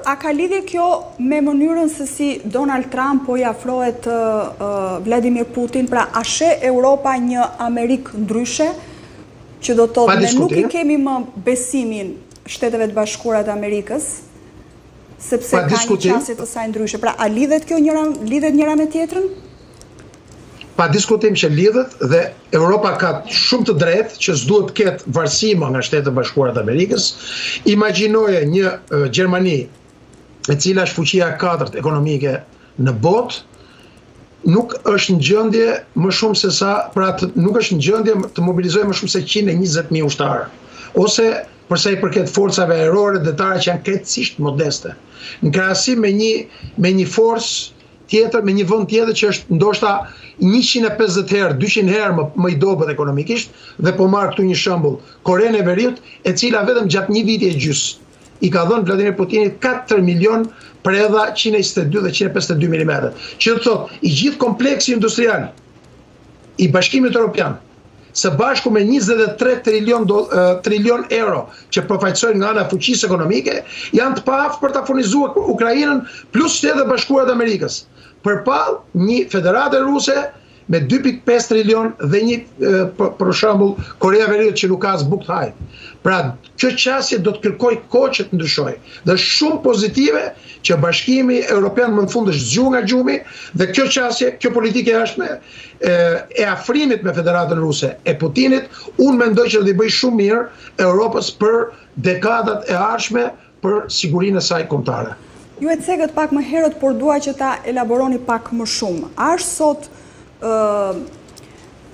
a ka lidhje kjo me mënyrën se si Donald Trump po i afrohet Vladimir Putin, pra a she Europa një Amerikë ndryshe, që do të thotë ne nuk i kemi më besimin Shteteve të Bashkuara të Amerikës, sepse ka një qasje të saj ndryshe. Pra a lidhet kjo njëra me tjetrën? Pa diskutim që lidhet, dhe Europa ka shumë të drejtë që s'duhet ketë varësima nga Shtetet e Bashkuara të Amerikës. Imagjinoje një Gjermani e cila është fuqia e katërt ekonomike në botë, nuk është në gjendje më shumë se sa, nuk është në gjendje të mobilizojë më shumë se 120.000 ushtarë, ose përsa i përket forcave ajrore detare që janë krejtësisht modeste. Në krahasim me një forcë tjetër, me një vend tjetër që është ndoshta 150 herë, 200 herë më i dobët ekonomikisht, dhe po marr këtu një shembull, Korenë e Veriut, e cila vetëm gjatë një viti e gjys i ka dhënë Vladimir Putinit 4 milion predha 122 dhe 152 mm. Që të thotë, i gjithë kompleksi industrial i Bashkimit Evropian, së bashku me 23 trilion euro që përfaqësojnë nga ana fuqisë ekonomike, janë të paaftë për ta furnizuar Ukrainën plus Shtetet e Bashkuara të Amerikës. Përpallë një federatë ruse me 2.5 trilion dhe një, për shembull, Korea e Veriut që nuk ka as bukë të hajë. Pra, kjo qasje do të kërkoj kohë që të ndryshojë. Dhe shumë pozitive që Bashkimi Evropian më në fund është zgjuar nga gjumi, dhe kjo qasje, kjo politikë e jashtme e afrimit me Federatën Ruse e Putinit, unë mendoj që do t'i bëj shumë mirë Europës për dekadat e ardhshme për sigurinë e saj kombëtare. Ju e cekët pak më herët, por dua që ta elaboroni pak më shumë. A është sot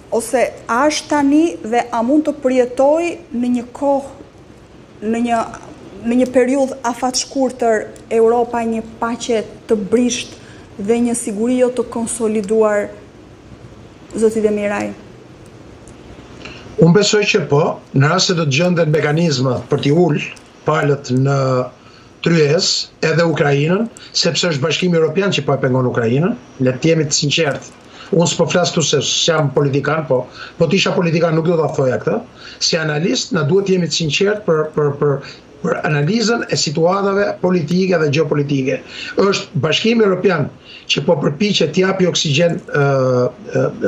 ose a është tani dhe a mund të përjetoj në një kohë, në një periudhë afatshkurtër Europa një paqe të brisht dhe një siguri jo të konsoliduar, zoti Demiraj? Unë besoj që po, në rast se do të gjenden mekanizmat për t'i ulë palët në tryez edhe Ukrainën, sepse është Bashkimi Evropian që po e pengon Ukrainën, le të jemi të sinqertë. Unë s'po flas këtu se jam politikan, po t'isha politikan nuk do ta thoja këtë. Si analist, na duhet të jemi të sinqertë për analizën e situatave politike dhe gjeopolitike. Është Bashkimi Evropian që po përpiqet të japi oksigjen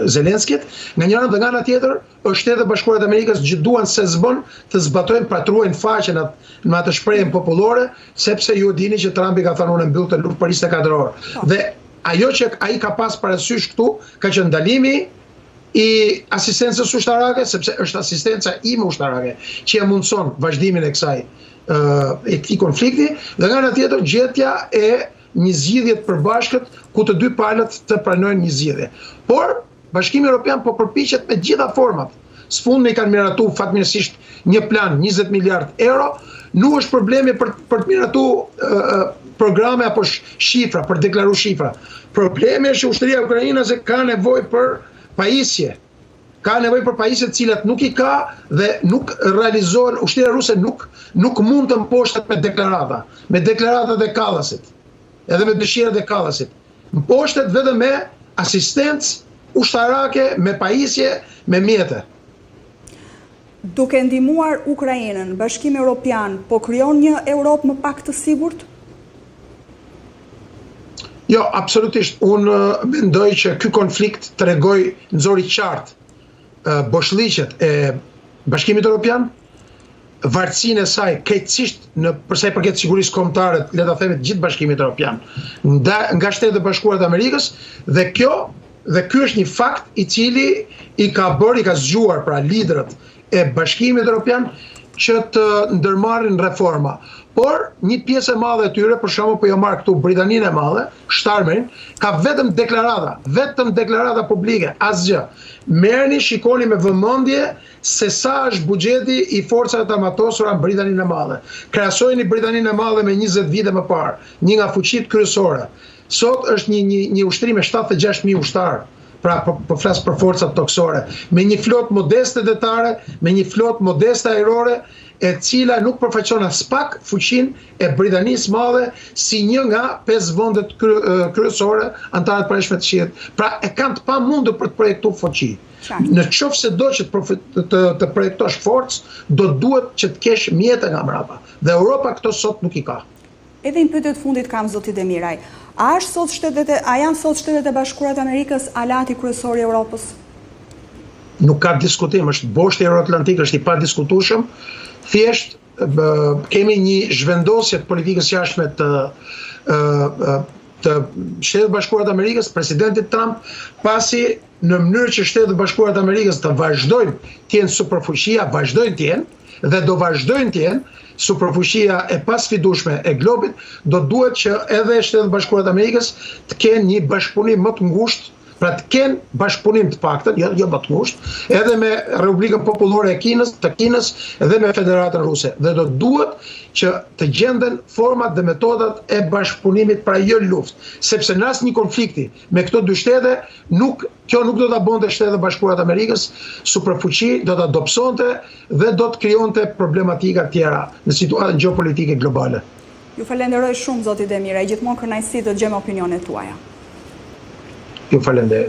Zelenskit, nga njëra dhe nga ana tjetër është Shtetet e Bashkuara të Amerikës që duan se s'bën të zbatojnë, patruajnë faqen në atë shprehjen popullore, sepse ju dini që Trumpi ka thënë unë mbyll të luftë për 24 orë. Dhe ajo që ai ka pas parasysh këtu ka qenë ndalimi i asistencës ushtarake, sepse është asistenca ime ushtarake që e mundson vazhdimin e këtij konflikti, dhe nga ana tjetër gjetja e një zgjidhje të përbashkët ku të dy palët të pranojnë një zgjidhje. Por Bashkimi Evropian po përpiqet me gjitha format. Sfundmi kanë miratuar fatmirësisht një plan 20 miliard euro, nuk është problemi për të miratuar programe apo shifra, për deklaruar shifra. Problemi është që ushtria ukrainase ka nevojë për pajisje. Ka nevojë për pajisje të cilat nuk i ka dhe nuk realizohen. Ushtria ruse nuk mund të mposhtet me deklaratat e Kallasit, edhe me dëshirat e Kallasit. Mposhtet vetëm me asistencë ushtarake, me pajisje, me mjete. Duke ndihmuar Ukrainën, Bashkimi Evropian po krijon një Europë më pak të sigurt? Jo, absolutisht. Unë mendoj që ky konflikt tregoi nxori qartë boshllëqet e Bashkimit Evropian, varësinë e saj krejtësisht për sa i përket sigurisë kombëtare, le ta themi të gjithë Bashkimit Evropian, nga Shtetet e Bashkuara të Amerikës, dhe ky është një fakt i cili i ka zgjuar pra liderët e Bashkimit Evropian që të ndërmarrin reforma. Por një pjesë e madhe e tyre, për shembull po jo marr këtu Britaninë e Madhe, Shtarmerin, ka vetëm deklarata publike, asgjë. Merrni, shikoni me vëmendje se sa është buxheti i forcave të armatosura në Britaninë e Madhe. Krahasojeni Britaninë e Madhe me 20 vite më parë, një nga fuqitë kryesore. Sot është një ushtri me 76.000 ushtarë. Pra po flas për forcat toksore, me një flotë modeste detare, me një flotë modeste ajrore, e cila nuk përfaqëson as pak fuqinë e Britanisë së Madhe si një nga 5 vendet kryesore anëtare të parashme të Shiut. Pra e kanë të pamundur për të projektuar fuqi. Në qoftë se do që të projektosh forcë, do duhet që të kesh mjete nga mbrapa. Dhe Europa këto sot nuk i ka. Edhe në pyetjet fundit kam zoti Demiraj. A janë sot Shtetet e Bashkuara të Amerikës alati kryesor i Europës? Nuk ka diskutim, është boshti euroatlantik, është i padiskutueshëm. Thjesht kemi një zhvendosje të politikës jashtme të Shtetet Bashkuara të Amerikës, presidentit Trump, pasi në mënyrë që Shtetet Bashkuara të Amerikës të vazhdojnë të jenë superfuqia, vazhdojnë të jenë dhe do vazhdojnë të jenë superfuqia e pasfidueshme e globit, do duhet që edhe Shtetet Bashkuara të Amerikës të kenë një bashkëpunim më të ngushtë, pra të kenë bashkëpunim të paktën, jo më të ngushtë, edhe me Republikën Popullore të Kinës dhe me Federatën Ruse. Dhe do duhet që të gjenden format dhe metodat e bashkëpunimit, pra jo luftë, sepse në asnjë konflikti me këto dy shtete kjo nuk do ta bënte Shtetet Bashkuara të Amerikës superfuqi, do ta dobësonte dhe do të krijonte problematika të tjera në situatën gjeopolitike globale. Ju falenderoj shumë zoti Demiraj, gjithmonë kënaqësi të dëgjojmë opinionet tuaja. Ju falenderoj.